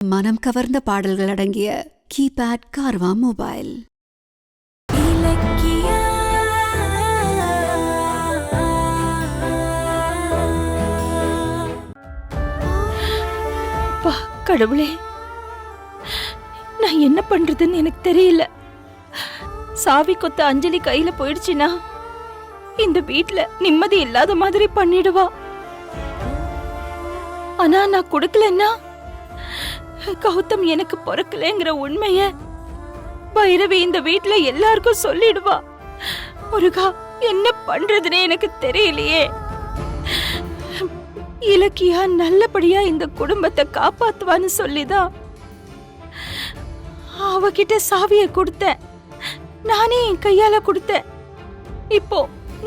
மனம் கவர்ந்த பாடல்கள் அடங்கிய கீபேட் கார்வா மொபைல். கடவுளே, நான் என்ன பண்றதுன்னு எனக்கு தெரியல. சாவி கொத்த அஞ்சலி கையில போயிடுச்சுன்னா இந்த வீட்ல நிம்மதி இல்லாத மாதிரி பண்ணிடுவா. ஆனா நான் கொடுக்கலன்னா கௌதம் எனக்கு பொறுக்கலங்கிற உண்மைய பைரவி இந்த வீட்ல எல்லாருக்கும் சொல்லிடுவா. முருகா, என்ன பண்றதுன்னு எனக்கு தெரியலையே. இலக்கியா நல்லபடியா இந்த குடும்பத்தை காப்பாத்துவான்னு சொல்லிதான் அவகிட்ட சாவிய கொடுத்தேன். நானே என் கையால கொடுத்தேன். இப்போ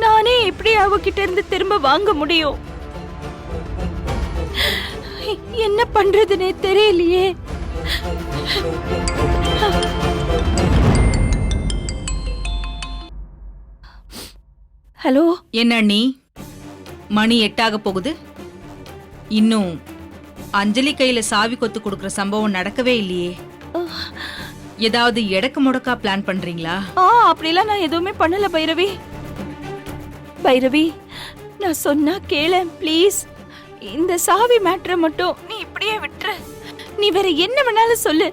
நானே எப்படி அவகிட்ட இருந்து திரும்ப வாங்க முடியும்? என்ன பண்றதுன்னே தெரியலையே. ஹலோ, என்ன அண்ணி, மணி 8 போகுது. இன்னும் அஞ்சலி கையில சாவி கொத்து கொடுக்கற சம்பவம் நடக்கவே இல்லையே. ஏதாவது எடக்கு முடக்கா பிளான் பண்றீங்களா? அப்படிலாம் நான் எதுவுமே பண்ணல பைரவி. பைரவி, நான் சொன்னா கேளு ப்ளீஸ். இந்த சாவி மேட்டரை மட்டும் நீ இப்படியே விட்டுற. நீ வேற என்ன வேணாலும் சொல்லு,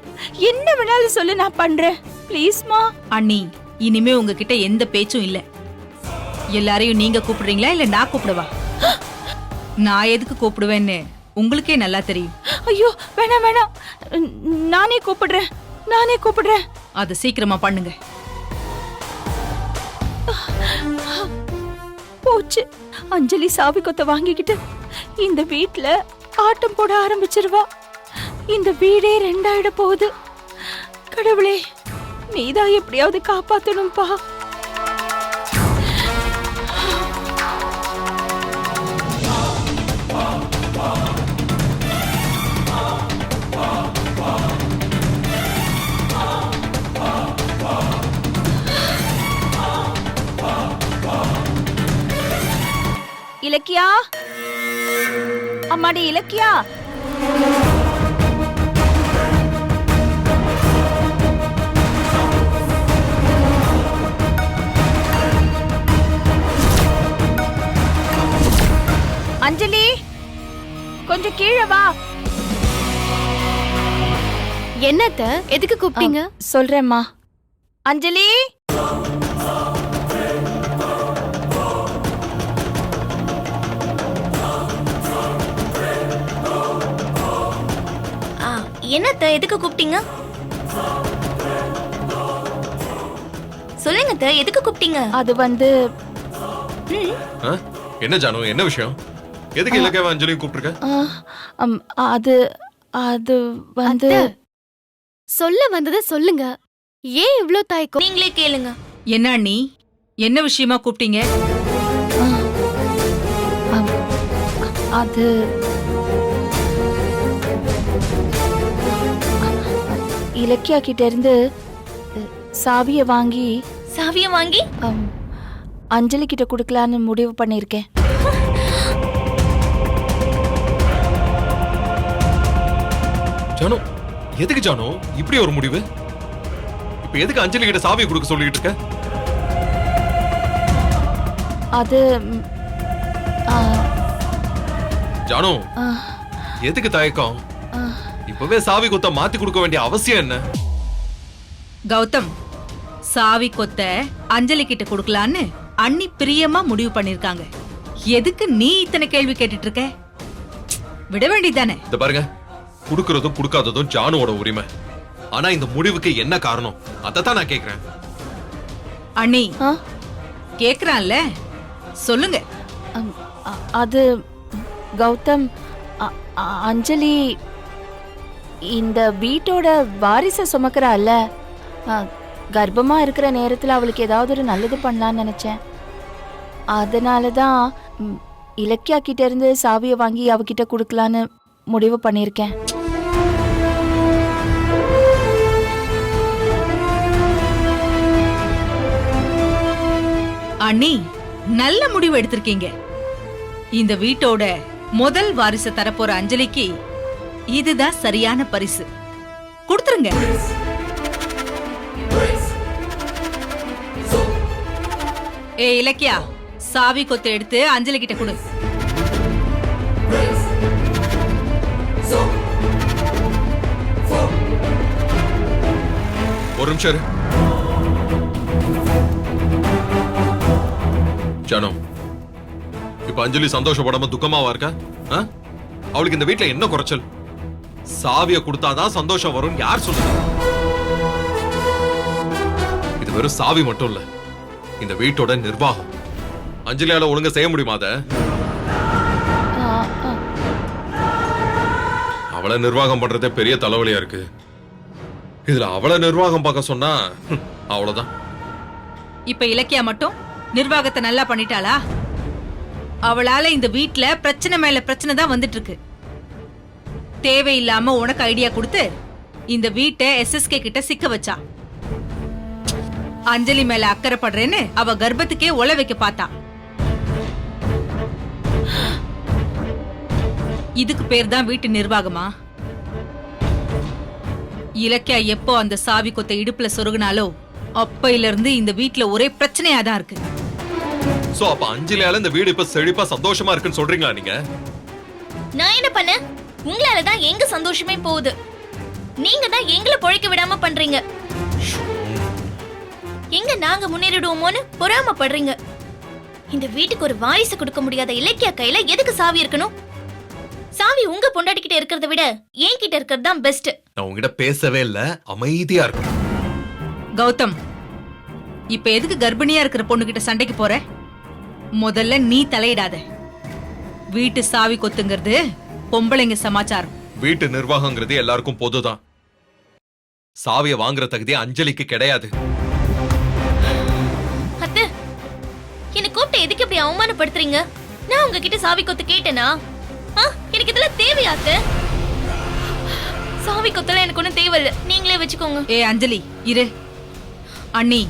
என்ன வேணாலும் சொல்லு, நான் பண்றேன். ப்ளீஸ்மா. அண்ணி, இனிமே உங்ககிட்ட எந்த பேச்சும் இல்ல. எல்லாரையும் நீங்க கூப்பிடுறீங்களா இல்ல நான் கூப்பிடுவா? நான் எதுக்கு கூப்பிடுவேன்னு உங்களுக்கே நல்லா தெரியும். ஐயோ, வேணாம் வேணாம், நானே கூப்பிடுறேன். அது சீக்கிரமா பண்ணுங்க. போச்சு, அஞ்சலி சாவி கொத்த வாங்கிக்கிட்டு இந்த வீட்ல ஆட்டம் போட ஆரம்பிச்சிருவா. இந்த வீடே 2 போகுது. கடவுளே, நீதான் எப்படியாவது காப்பாத்தணும்பா. இலக்கியா, அம்மாடி இலக்கியா. அஞ்சலி, கொஞ்சம் கீழே வா. என்னத்த, எதுக்கு கூப்பிட்டீங்க? சொல்றேம்மா. அஞ்சலி, என்னத்த, எதுக்கு கூப்பிட்டீங்க? சொல்லுங்க, எதுக்கு கூப்பிட்டீங்க? அது வந்து என்ன ஜானு, என்ன விஷயம்? எதுக்கு இலக்கியாவை அஞ்சலி கூப்பிட்டுருக்க? அது அது வந்து சொல்ல வந்ததை சொல்லுங்க. ஏன் இவ்ளோ தயக்கம்? நீங்களே கேளுங்க. என்ன அண்ணி, என்ன விஷயமா கூப்பிட்டீங்க? அது இலக்கியா கிட்ட இருந்து சாவிய வாங்கி அஞ்சலி கிட்ட கொடுக்கலான்னு முடிவு பண்ணிருக்கேன். ஜானு, எதுக்கு ஜானு இப்படி ஒரு முடிவு? இப்ப எதுக்கு அஞ்சலி கிட்ட சாவியை கொடுக்க சொல்லிட்டு இருக்க? அது ஜானு, எதுக்கு தயக்கம்? இப்பவே சாவி கொத்த மாத்தி கொடுக்க வேண்டிய அவசியம் என்ன? கௌதம், சாவி கொத்த அஞ்சலி கிட்ட கொடுக்கலான்னு அண்ணி பிரியமா முடிவு பண்ணிருக்காங்க. எதுக்கு நீ இத்தனை கேள்வி கேட்டுட்டு இருக்க? விட வேண்டியதானே? இந்த பாருங்க, குடுக்கறதும் குடுக்காததும் ஜானுவோட உரிமை. ஆனா இந்த முடிவுக்கு என்ன காரணம், அதத்தான் நான் கேக்குறேன். அண்ணி கேக்குறான்ல, சொல்லுங்க. அது கௌதம், அஞ்சலி இந்த வீட்டோட வாரிசை சுமக்கிறாள்ல, கர்ப்பமா இருக்கிற நேரத்துல அவளுக்கு ஏதாவது ஒரு நல்லது பண்ணலான்னு நினைச்சேன். அதனாலதான் இலக்கியா கிட்ட இருந்து சாவியை வாங்கி அவகிட்ட கொடுக்கலான்னு முடிவு பண்ணிருக்கேன். அண்ணி, நல்ல முடிவு எடுத்திருக்கீங்க. இந்த வீட்டோட முதல் வாரிசு தரப்போற அஞ்சலிக்கு இதுதான் சரியான பரிசு. கொடுத்துருங்க. இலக்கியா, சாவி கொத்து எடுத்து அஞ்சலி கிட்ட கொடு. ஒரு நிமிஷம் இரு. ஜானு, இப்ப அஞ்சலி சந்தோஷப்படாம துக்கமாவா இருக்கா? அவளுக்கு இந்த வீட்ல என்ன குறைச்சல்? சாவிய கொடுத்தாதான் சந்தோஷம் வரும் யார் சொல்லுங்க? இது வெறும் சாவி மட்டும் இல்ல, இந்த வீட்டோட நிர்வாகம். அஞ்சலியால ஒழுங்கா செய்ய முடியுமா அத? அவளை நிர்வாகம் பண்றதே பெரிய தலைவலியா இருக்கு. இதுல அவளை நிர்வாகம் பார்க்க சொன்னா அவ்வளவுதான். இப்ப இலக்கியா மட்டும் நிர்வாகத்தை நல்லா பண்ணிட்டாளா? அவளால இந்த வீட்ல பிரச்சனை மேல பிரச்சனை தான் வந்துட்டு இருக்கு. தேவையில்லாம உனக்கு ஐடியா கொடுத்து இந்த வீட்டை SSK கிட்ட சிக்க வச்சா. அஞ்சலி மேல அக்கறைப்படுறேன்னு அவ கர்ப்பத்துக்கே ஒல வைக்க பார்த்தா. இதுக்கு பேர் தான் வீட்டு நிர்வாகமா? இலக்கியா எப்போ அந்த சாவி கொத்த இடுப்புல சொருகுனாலோ அப்பையில இருந்து இந்த வீட்ல ஒரே பிரச்சனையா தான் இருக்கு. சோ அப்ப அஞ்சலியால இந்த வீடு இப்ப செழிப்பா சந்தோஷமா இருக்குன்னு சொல்றீங்களா நீங்க? நான் என்ன பண்ண? உங்களால தான் எங்க சந்தோஷமே போகுது. நீங்க தான் எங்களை பொழைக்க விடாம பண்றீங்க. எங்க நாங்க முன்னேறிடுவோமோன்னு பொறாமப்படுறீங்க. இந்த வீட்டுக்கு ஒரு வாரிசு கொடுக்க முடியாத இலக்கியா கையில எதுக்கு சாவி இருக்கணும்? சாவி உங்க பொண்டாட்டிக்கிட்ட இருக்கிறத விட என் கிட்ட இருக்கிறது தான் பெஸ்ட். நான் உங்ககிட்ட பேசவே இல்ல, அமைதியா இருக்கணும். கௌதம், இப்ப எதுக்கு கர்ப்பிணியா இருக்கிற பொண்ணு கிட்ட சண்டைக்கு போற? முதல்ல நீ தலையிடாத. வீட்டு சாவி கொத்துங்கிறது பொம்பளைங்க சமாச்சாரம். வீட்டு நிர்வாகங்கிறது எல்லாருக்கும் பொதுதான். சாவிய வாங்குற தகுதி அஞ்சலிக்கு கிடையாது. அத்தை, என்ன கூப்பிட்டு எதுக்கு இப்படி அவமானப்படுத்துறீங்க? நான் உங்ககிட்ட சாவி கொத்து கேட்டேனா? எனக்கு இதெல்லாம் தேவையா அத்தை? சாவி கொத்தெல்லாம் எனக்கு ஒண்ணும் தேவையில்ல, நீங்களே வச்சுக்கோங்க. அஞ்சலி இரு. அண்ணி,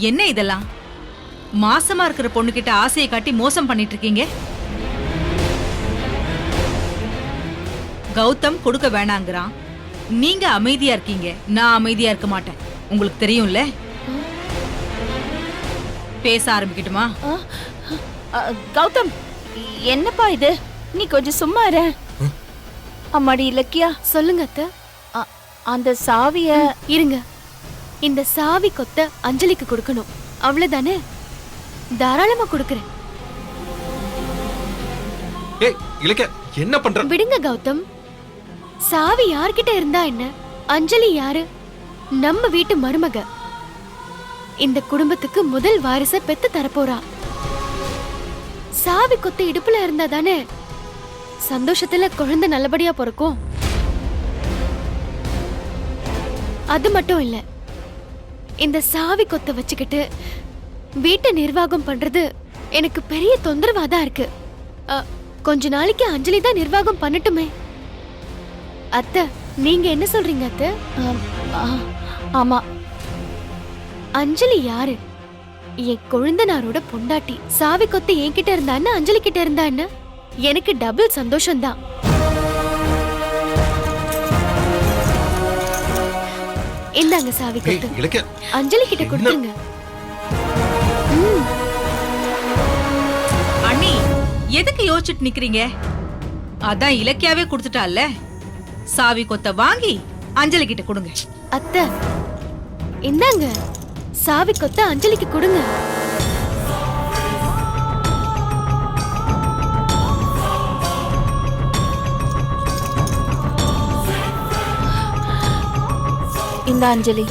என்ன இதெல்லாம்? மாசமா இருக்கிற பொண்ணு கிட்ட ஆசையை காட்டி மோசம் பண்ணிட்டு இருக்கீங்க. கௌதம் கொடுக்க வேணாங்கிறான், நீங்க அமைதியா இருக்கீங்க. நான் அமைதியா இருக்க மாட்டேன், உங்களுக்கு தெரியும்ல. பேச ஆரம்பிக்கட்டுமா? கௌதம், என்னப்பா இது? நீ கொஞ்சம் சும்மா இரு. அம்மாடி இலக்கியா, சொல்லுங்க அத்தை. அந்த சாவிய இருங்க. இந்த சாவி கொத்த அஞ்சலிக்கு கொடுக்கணும், அவ்வளவுதானே? தாராளமா கொடுக்கறேன். ஏய் இலக்கியா, என்ன பண்ற? விடுங்க கௌதம். சாவி யார்கிட்ட இருந்தா என்ன? அஞ்சலி யாரு? நம்ம வீட்டு மருமக. இந்த குடும்பத்துக்கு முதல் வாரிச பெத்து தரப்போறா. சாவி கொத்த இடுப்புல இருந்தா தானே சந்தோஷத்துல குழந்தை நல்லபடியா பிறக்கும். அது மட்டும் இல்ல, இந்த சாவி கொத்த வச்சுக்கிட்டு வீட்டை நிர்வாகம் பண்றது எனக்கு பெரிய தொந்தரவாதான் இருக்கு. கொஞ்ச நாளைக்கு அஞ்சலி தான் நிர்வாகம் பண்ணட்டுமே. அத்தை, நீங்க என்ன சொல்றீங்க அத்தை? ஆமா, அஞ்சலி யாரு? என் கொழுந்தனாரோட பொண்டாட்டி. சாவி கொத்து என்கிட்ட இருந்தா என்ன, அஞ்சலி கிட்ட இருந்தா என்ன? எனக்கு டபுள் சந்தோஷம்தான். இந்தாங்க சாவி கொத்து, அஞ்சலி கிட்ட கொடுத்துருங்க. அண்ணி, எதுக்கு யோசிச்சுட்டு நிக்கிறீங்க? அதான் இலக்கியாவே கொடுத்துட்டால, சாவி கொத்த வாங்கி அஞ்சலி கிட்ட கொடுங்க. அத்தை, இந்தாங்க சாவி கொத்த அஞ்சலிக்கு கொடுங்க. இந்த அஞ்சலி